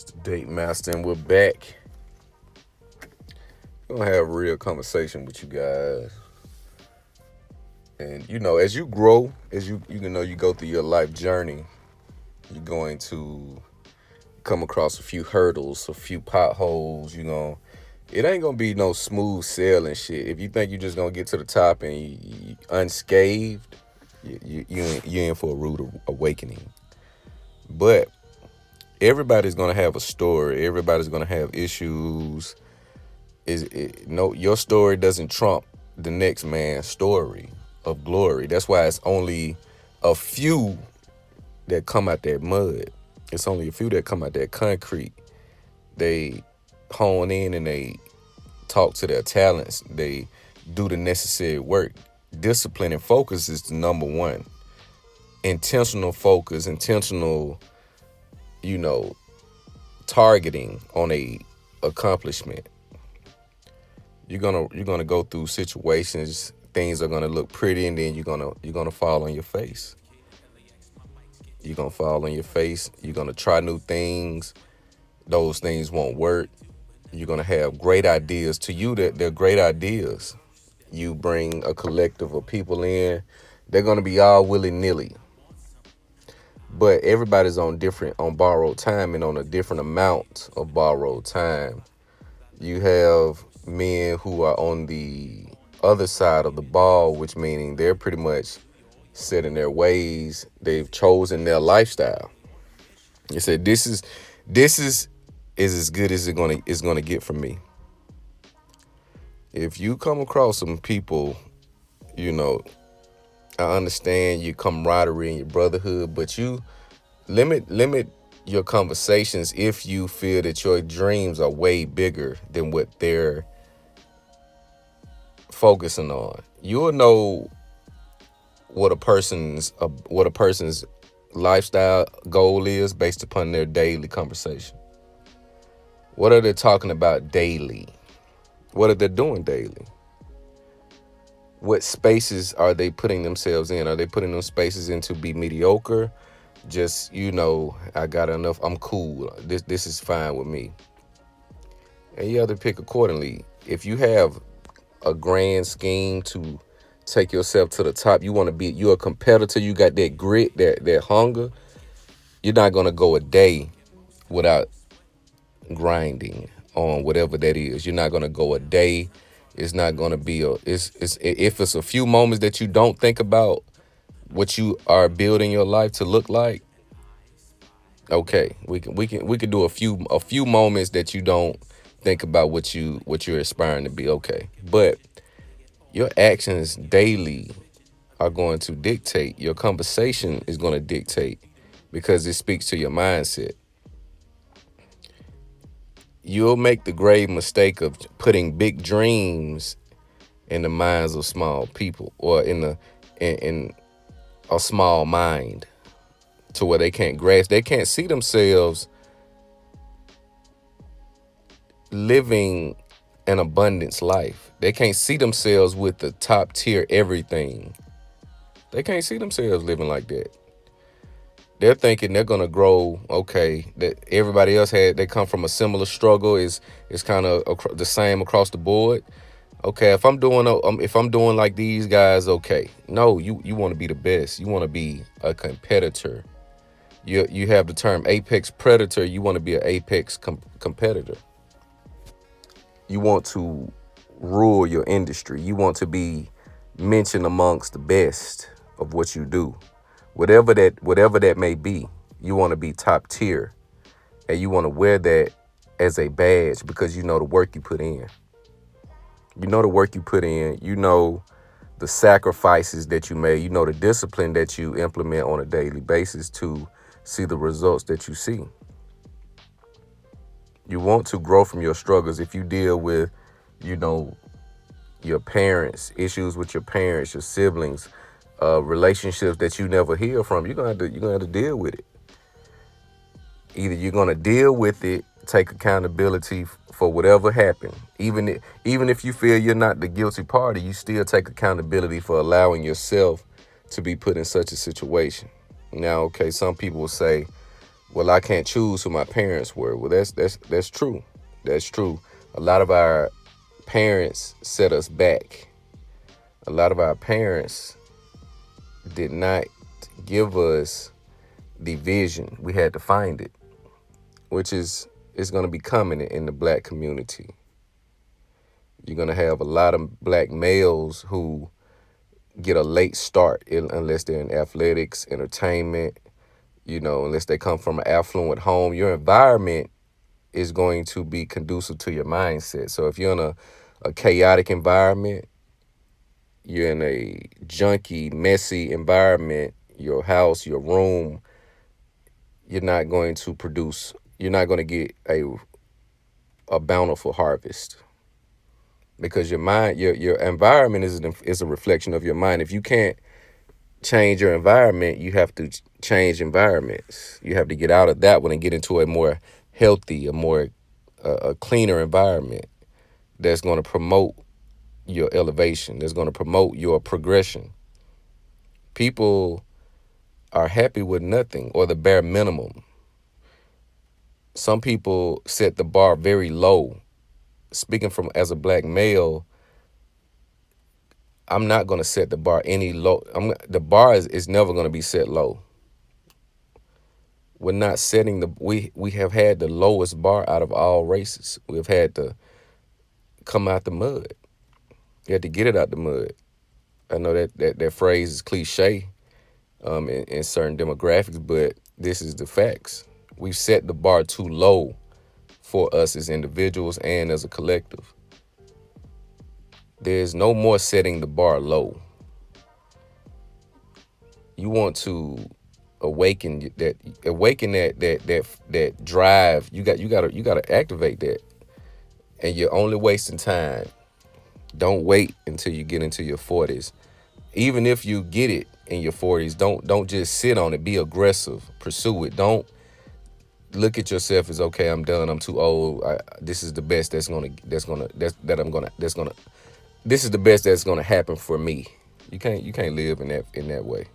It's the Date Master, and we're back. We're gonna have a real conversation with you guys. And as you grow, as you go through your life journey, you're going to come across a few hurdles, a few potholes. It ain't gonna be no smooth sailing shit. If you think you're just gonna get to the top and you unscathed, you in for a rude awakening. But everybody's gonna have a story. Everybody's gonna have issues. No, your story doesn't trump the next man's story of glory. That's why it's only a few that come out that mud. It's only a few that come out that concrete. They hone in and they talk to their talents. They do the necessary work. Discipline and focus is the number one. Intentional focus, intentional, you know, targeting on a accomplishment. You're gonna go through situations, things are gonna look pretty, and then you're gonna fall on your face. You're gonna fall on your face. You're gonna try new things. Those things won't work. You're gonna have great ideas. To you, that they're great ideas. You bring a collective of people in, they're gonna be all willy nilly. But everybody's on borrowed time and on a different amount of borrowed time. You have men who are on the other side of the ball, which meaning they're pretty much set in their ways. They've chosen their lifestyle. They said this is as good as it's gonna get from me. If you come across some people, you know, I understand your camaraderie and your brotherhood, but you limit your conversations if you feel that your dreams are way bigger than what they're focusing on. You'll know what a person's lifestyle goal is based upon their daily conversation. What are they talking about daily? What are they doing daily? What spaces are they putting themselves in? Are they putting those spaces in to be mediocre? Just, I got enough. I'm cool. This is fine with me. And you have to pick accordingly. If you have a grand scheme to take yourself to the top, you're a competitor, you got that grit, that hunger, you're not gonna go a day without grinding on whatever that is. You're not gonna go a day. It's not gonna be it's if it's a few moments that you don't think about what you are building your life to look like. Okay, we can do a few moments that you don't think about what you're aspiring to be. Okay, but your actions daily are going to dictate. Your conversation is going to dictate because it speaks to your mindset. You'll make the grave mistake of putting big dreams in the minds of small people, or in a small mind, to where they can't grasp. They can't see themselves living an abundance life. They can't see themselves with the top tier everything. They can't see themselves living like that. They're thinking they're gonna grow. Okay, that everybody else they come from a similar struggle. Is kind of the same across the board. Okay, if I'm doing like these guys, okay. No, you want to be the best. You want to be a competitor. You have the term apex predator. You want to be an apex competitor. You want to rule your industry. You want to be mentioned amongst the best of what you do. Whatever that may be, you want to be top tier, and you want to wear that as a badge because you know the work you put in. You know the work you put in. You know the sacrifices that you made. You know the discipline that you implement on a daily basis to see the results that you see. You want to grow from your struggles. If you deal with, you know, your parents, issues with your parents, your siblings, relationships that you never heal from, you're gonna have to deal with it. Either you're gonna deal with it, take accountability for whatever happened. Even if you feel you're not the guilty party, you still take accountability for allowing yourself to be put in such a situation. Now, okay, some people will say, Well, I can't choose who my parents were. Well, that's true. That's true. A lot of our parents set us back. A lot of our parents did not give us the vision. We had to find it, which is going to be coming in the black community. You're going to have a lot of black males who get a late start unless they're in athletics, entertainment, unless they come from an affluent home. Your environment is going to be conducive to your mindset. So if you're in a chaotic environment, you're in a junky, messy environment, your house, your room, you're not going to produce, you're not going to get a bountiful harvest because your mind, your environment is a reflection of your mind. If you can't change your environment, you have to change environments. You have to get out of that one and get into a more healthy, a cleaner environment that's going to promote your elevation, that's going to promote your progression. People are happy with nothing or the bare minimum. Some people set the bar very low. Speaking from as a black male, I'm not going to set the bar any low. The bar is never going to be set low. We're not setting we have had the lowest bar out of all races. We've had to come out the mud. You had to get it out the mud. I know that phrase is cliche in certain demographics, but this is the facts. We've set the bar too low for us as individuals and as a collective. There's no more setting the bar low. You want to awaken that drive. You gotta activate that. And you're only wasting time. Don't wait until you get into your 40s. Even if you get it in your 40s, don't just sit on it. Be aggressive. Pursue it. Don't look at yourself as, okay, I'm done. I'm too old. This is the best this is the best that's gonna happen for me. You can't live in that way.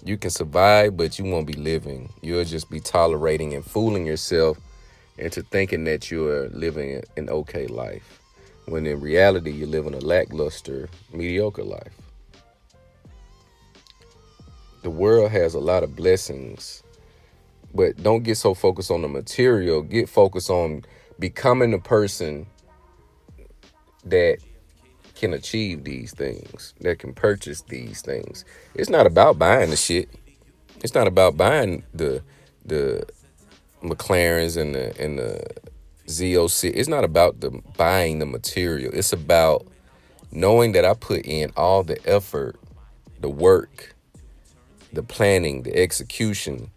You can survive, but you won't be living. You'll just be tolerating and fooling yourself into thinking that you're living an okay life, when in reality you're living a lackluster, mediocre life. The world has a lot of blessings, but don't get so focused on the material. Get focused on becoming the person that can achieve these things, that can purchase these things. It's not about buying the shit. It's not about buying the McLarens and the ZOC. It's not about the buying the material. It's about knowing that I put in all the effort, the work, the planning, the execution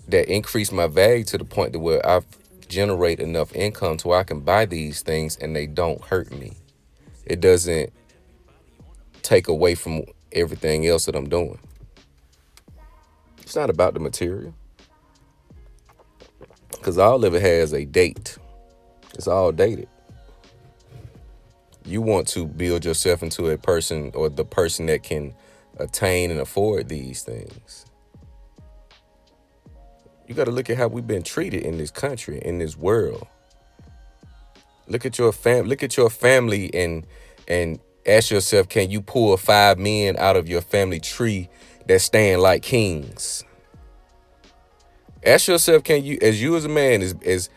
that increase my value to the point to where I generate enough income to where I can buy these things and they don't hurt me. It doesn't take away from everything else that I'm doing. It's not about the material, because all of it has a date. It's all dated. You want to build yourself into a person or the person that can attain and afford these things. You got to look at how we've been treated in this country, in this world. Look at your family and ask yourself, can you pull 5 men out of your family tree that stand like kings? Ask yourself, can you, as you as a man, as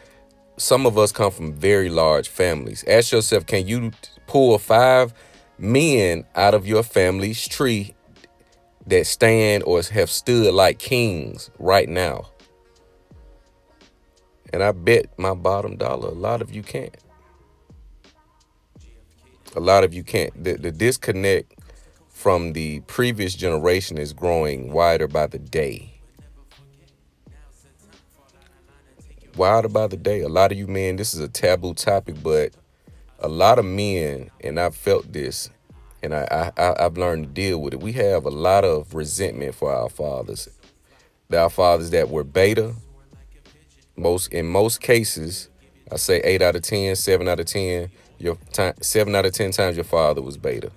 some of us come from very large families, ask yourself, can you pull 5 men out of your family's tree that stand or have stood like kings right now? And I bet my bottom dollar, a lot of you can't. A lot of you can't. The disconnect from the previous generation is growing wider by the day. Wider by the day. A lot of you men, this is a taboo topic, but a lot of men, and I've felt this, and I've learned to deal with it. We have a lot of resentment for our fathers. Our fathers that were beta. In most cases, I say 8 out of 10, 7 out of 10. 7 out of 10 times your father was beta.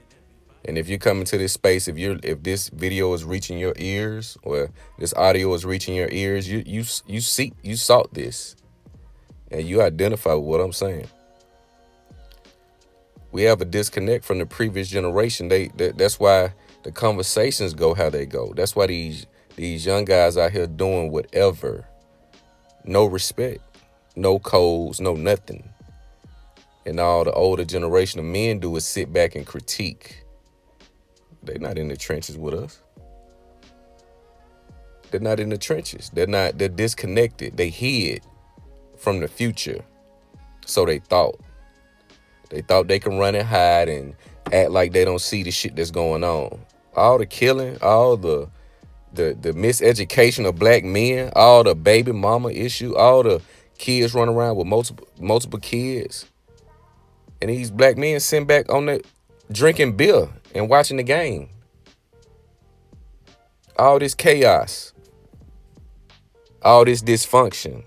And if you come into this space, if this video is reaching your ears or this audio is reaching your ears, you sought this and you identify with what I'm saying. We have a disconnect from the previous generation. That's why the conversations go how they go. That's why these young guys out here doing whatever. No respect, no codes, no nothing. And all the older generation of men do is sit back and critique. They're not in the trenches with us. They're not in the trenches. They're disconnected. They hid from the future. So they thought. They thought they can run and hide and act like they don't see the shit that's going on. All the killing, all the miseducation of black men, all the baby mama issue, all the kids running around with multiple kids. And these black men sitting back on that drinking beer and watching the game. All this chaos. All this dysfunction.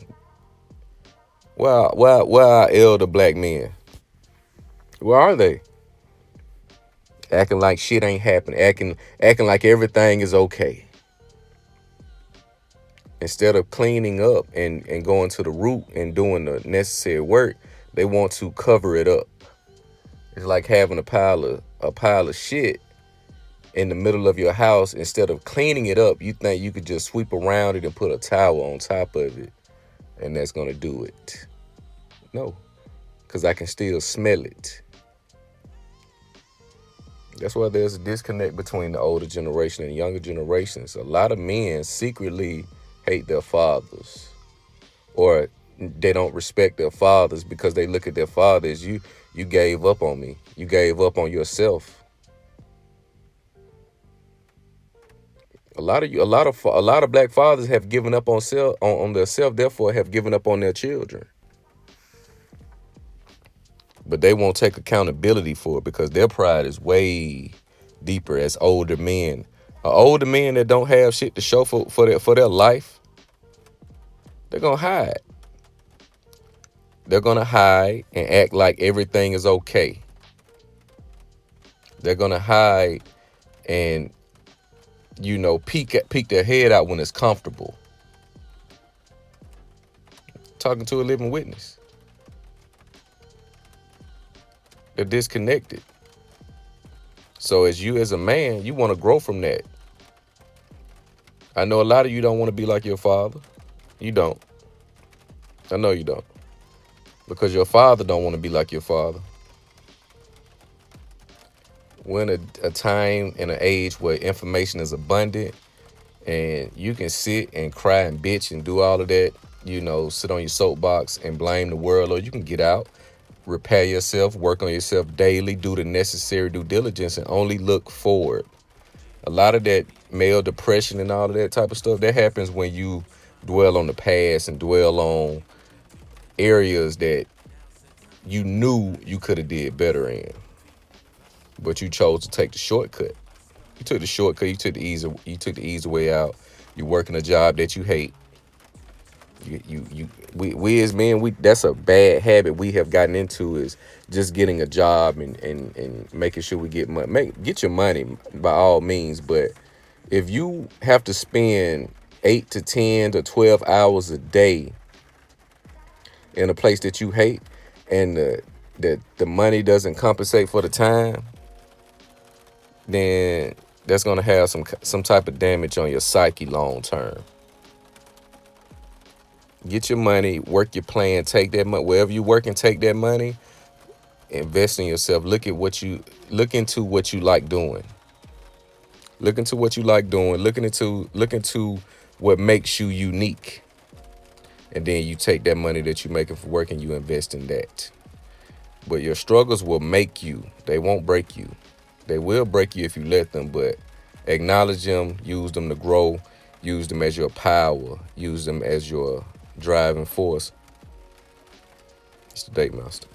Where are elder black men? Where are they? Acting like shit ain't happening. Acting like everything is okay. Instead of cleaning up and going to the root and doing the necessary work, they want to cover it up. It's like having a pile of shit in the middle of your house. Instead of cleaning it up, you think you could just sweep around it and put a towel on top of it, and that's gonna do it. No, because I can still smell it. That's why there's a disconnect between the older generation and younger generations. A lot of men secretly hate their fathers, or they don't respect their fathers because they look at their fathers. You gave up on me. You gave up on yourself. A lot of black fathers have given up on their self, therefore have given up on their children. But they won't take accountability for it because their pride is way deeper as older men. Older men that don't have shit to show for their life, they're gonna hide. They're gonna hide and act like everything is okay. They're gonna hide and peek their head out when it's comfortable. Talking to a living witness. They're disconnected. So as a man, you want to grow from that. I know a lot of you don't want to be like your father. You don't. I know you don't. Because your father don't want to be like your father. We're in a time and an age where information is abundant and you can sit and cry and bitch and do all of that, sit on your soapbox and blame the world, or you can get out, repair yourself, work on yourself daily, do the necessary due diligence, and only look forward. A lot of that male depression and all of that type of stuff, that happens when you dwell on the past and dwell on areas that you knew you could have did better in. But you chose to take the shortcut. You took the shortcut, you took the easy way out. You're working a job that you hate. We as men, that's a bad habit we have gotten into, is just getting a job and making sure we get money. Get your money by all means, but if you have to spend 8 to 10 to 12 hours a day in a place that you hate, and the money doesn't compensate for the time, then that's gonna have some type of damage on your psyche long term. Get your money, work your plan, take that money. Wherever you work and take that money, invest in yourself. Look into what you like doing. Look into what you like doing. Look into what makes you unique. And then you take that money that you're making for work and you invest in that. But your struggles will make you. They won't break you. They will break you if you let them, but acknowledge them, use them to grow, use them as your power, use them as your driving force. It's the Date Master.